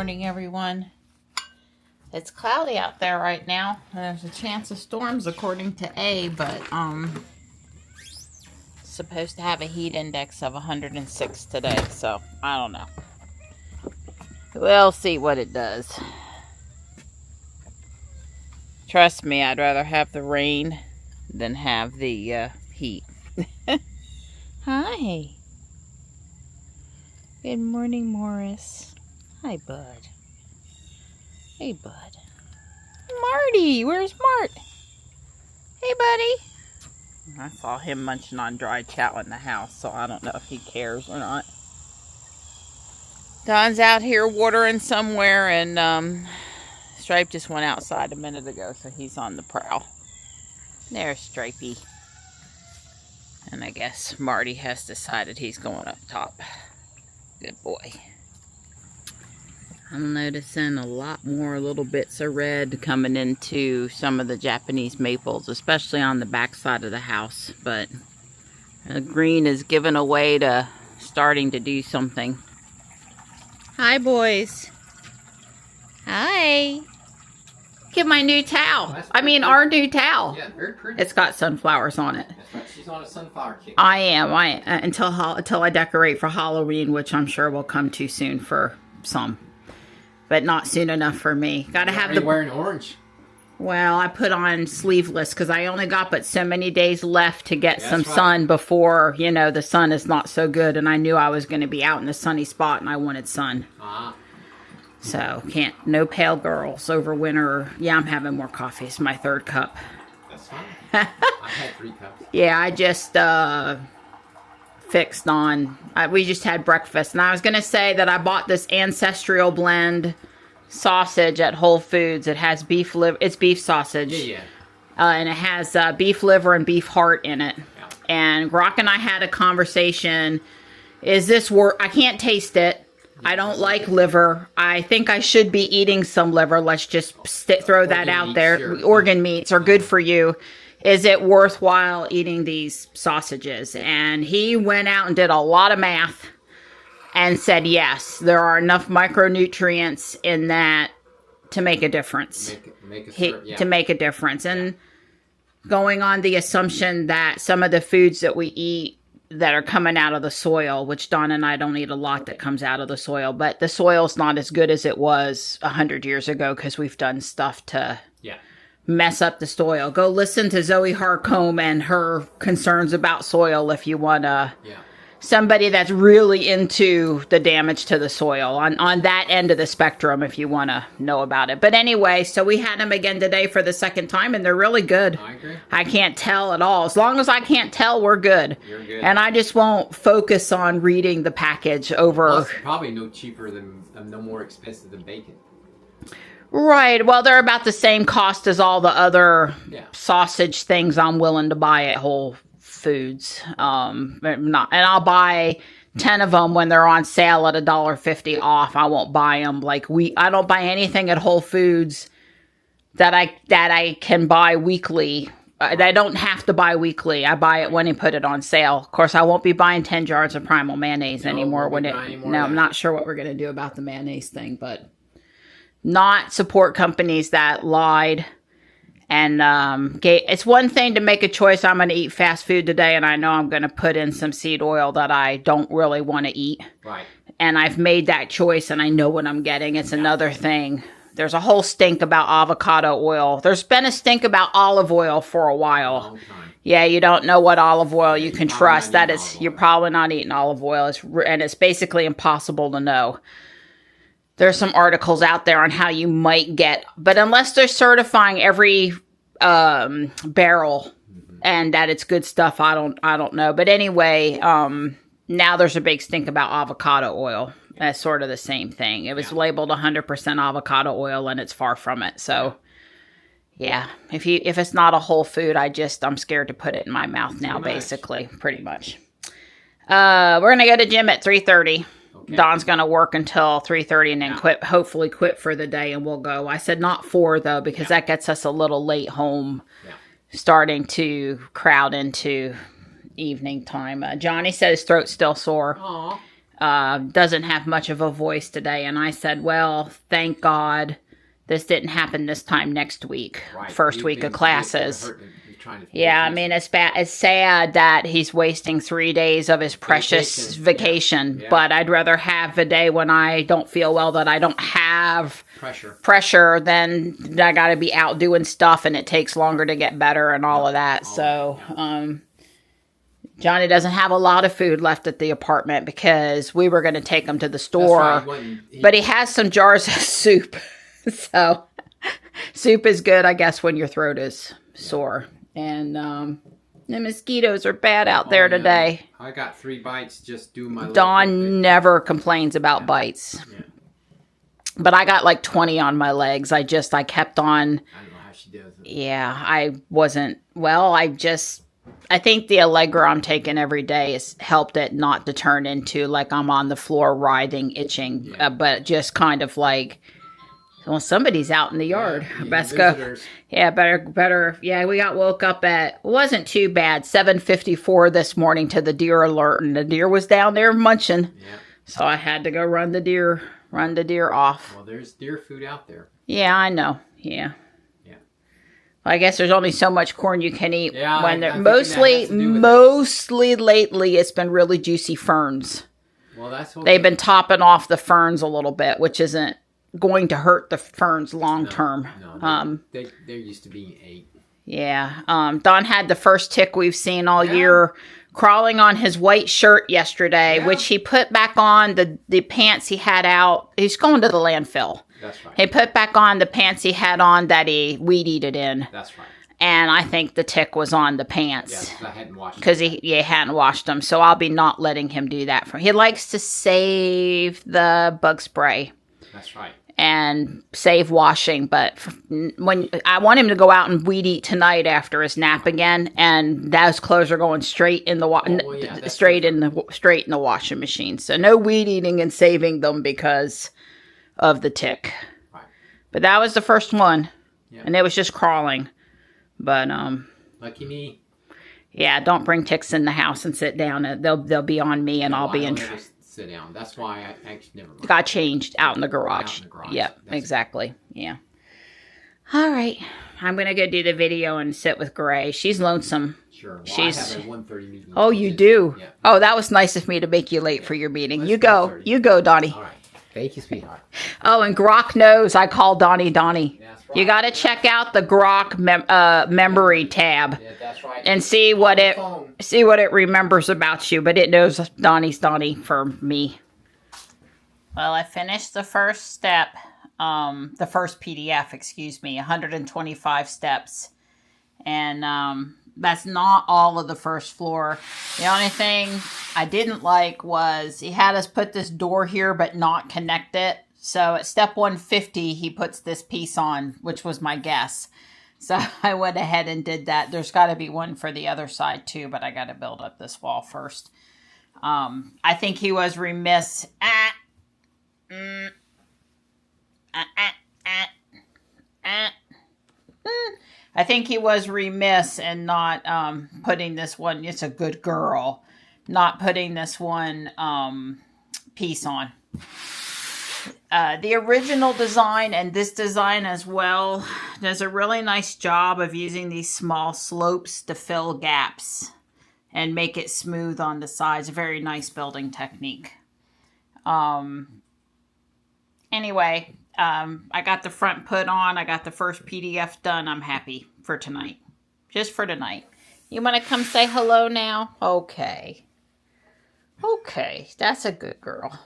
morning, everyone. It's cloudy out there right now. There's a chance of storms according to A, but supposed to have a heat index of 106 today, so I don't know. We'll see what it does. Trust me, I'd rather have the rain than have the heat. Hi. Good morning, Morris. Hi, bud. Hey, bud. Marty, where's Mart? Hey, buddy. I saw him munching on dry chow in the house, so I don't know if he cares or not. Don's out here watering somewhere, and Stripe just went outside a minute ago, so he's on the prowl. There's Stripey. And I guess Marty has decided he's going up top. Good boy. I'm noticing a lot more little bits of red coming into some of the Japanese maples, especially on the back side of the house. But the green is giving away to starting to do something. Hi, boys. Hi. Get my new towel. I mean, our new towel. Yeah, very pretty. It's got sunflowers on it. That's right. She's on a sunflower kick. I am. Until I decorate for Halloween, which I'm sure will come too soon for some, but not soon enough for me. Gotta have the. Are you wearing orange? Well, I put on sleeveless because I only got but so many days left to get some right. sun before, you know, the sun is not so good, and I knew I was going to be out in the sunny spot, and I wanted sun. Ah. So no pale girls over winter. Yeah, I'm having more coffee. It's my third cup. That's fine. I had 3 cups. Yeah, I just fixed on. We just had breakfast, and I was gonna say that I bought this ancestral blend sausage at Whole Foods. It has beef liver. It's beef sausage. Yeah. And it has beef liver and beef heart in it. Yeah. And Brock and I had a conversation. Is this work? I can't taste it. I don't like liver. I think I should be eating some liver. Let's just throw that out there. Sure. Organ meats are good for you. Is it worthwhile eating these sausages? And he went out and did a lot of math and said, yes, there are enough micronutrients in that to make a difference. To make a difference. And going on the assumption that some of the foods that we eat that are coming out of the soil, which Don and I don't eat a lot that comes out of the soil, but the soil's not as good as it was 100 years ago because we've done stuff to mess up the soil. Go listen to Zoe Harcombe and her concerns about soil if you want to. Somebody that's really into the damage to the soil on that end of the spectrum if you want to know about it. But anyway, so we had them again today for the second time, and they're really good. I agree. I can't tell at all. As long as I can't tell, we're good. You're good. And I just won't focus on reading the package over. Plus, probably no cheaper than, no more expensive than bacon. Right. Well, they're about the same cost as all the other sausage things I'm willing to buy at Whole Foods. And I'll buy 10 of them when they're on sale at $1.50 off. I won't buy them I don't buy anything at Whole Foods that I can buy weekly. I don't have to buy weekly. I buy it when they put it on sale. Of course, I won't be buying 10 jars of Primal mayonnaise anymore. I'm not sure what we're going to do about the mayonnaise thing, but not support companies that lied. And it's one thing to make a choice. I'm going to eat fast food today, and I know I'm going to put in some seed oil that I don't really want to eat. Right. And I've made that choice, and I know what I'm getting. It's another thing. There's a whole stink about avocado oil. There's been a stink about olive oil for a while. Long time. Yeah, you don't know what olive oil you can trust. You're probably not eating olive oil. It's basically impossible to know. There's some articles out there on how you might get, but unless they're certifying every barrel and that it's good stuff, I don't know. But anyway, now there's a big stink about avocado oil. That's sort of the same thing. It was labeled 100% avocado oil, and it's far from it. So, yeah, if it's not a whole food, I'm scared to put it in my mouth now. Basically, pretty much. We're gonna go to gym at 3:30. Okay. Don's going to work until 3:30 and then hopefully quit for the day, and we'll go. I said not 4, though, because that gets us a little late home, starting to crowd into evening time. Johnny said his throat's still sore. Aww. doesn't have much of a voice today. And I said, well, thank God this didn't happen this time next week, Right. first week of classes. Yeah, I mean, it's it's sad that he's wasting 3 days of his precious vacation. Yeah. But I'd rather have a day when I don't feel well, that I don't have pressure than I got to be out doing stuff and it takes longer to get better and all of that. So, Johnny doesn't have a lot of food left at the apartment because we were going to take him to the store. But he has some jars of soup. So, soup is good, I guess, when your throat is sore. And the mosquitoes are bad out there today. I got 3 bites just doing my... Dawn never complains about bites. Yeah. But I got like 20 on my legs. I kept on... I don't know how she does it. Yeah, I wasn't... Well, I think the Allegra I'm taking every day has helped it not to turn into like I'm on the floor writhing, itching. Yeah. But just kind of like... Well, somebody's out in the yard. Let's go. Yeah, better. Yeah, we got woke up at, it wasn't too bad, 7:54 this morning to the deer alert, and the deer was down there munching. Yeah. So I had to go run the deer off. Well, there's deer food out there. Yeah, I know. Yeah. Yeah. Well, I guess there's only so much corn you can eat when they're mostly lately it's been really juicy ferns. Well, that's what they've been topping off the ferns a little bit, which isn't going to hurt the ferns long term. No, they're used to being ate. Yeah. Don had the first tick we've seen all year, crawling on his white shirt yesterday, which he put back on the pants he had out. He's going to the landfill. That's right. He put back on the pants he had on that he weed-eated in. That's right. And I think the tick was on the pants. Yes, I hadn't washed them. Because he hadn't washed them. So I'll be not letting him do that. He likes to save the bug spray. That's right. And save washing, but when I want him to go out and weed eat tonight after his nap again, and those clothes are going straight in the straight in the washing machine. So no weed eating and saving them because of the tick. Right. But that was the first one, and it was just crawling. But lucky me. Yeah, don't bring ticks in the house and sit down. They'll be on me, and I'll be in trouble. Sit down. That's why I actually never got changed out in the garage. Yep, exactly. Yeah. All right. I'm going to go do the video and sit with Gray. She's lonesome. Sure. Well, I have a 1:30 meeting. Oh, you do? Yeah. Oh, that was nice of me to make you late for your meeting. You go. You go, Donnie. All right. Thank you, sweetheart. Oh, and Grok knows I call Donnie. That's right. You got to check out the Grok memory tab. Yeah, that's right. And see what it remembers about you, but it knows Donnie's Donnie for me. Well, I finished the first step, the first PDF, 125 steps. And that's not all of the first floor. The only thing I didn't like was he had us put this door here but not connect it. So at step 150, he puts this piece on, which was my guess. So I went ahead and did that. There's got to be one for the other side too, but I got to build up this wall first. I think he was remiss. I think he was remiss in not putting this one. It's a good girl. Not putting this one piece on. The original design and this design as well does a really nice job of using these small slopes to fill gaps and make it smooth on the sides. A very nice building technique. Anyway, I got the front put on. I got the first PDF done. I'm happy for tonight. Just for tonight. You want to come say hello now? Okay. Okay, that's a good girl.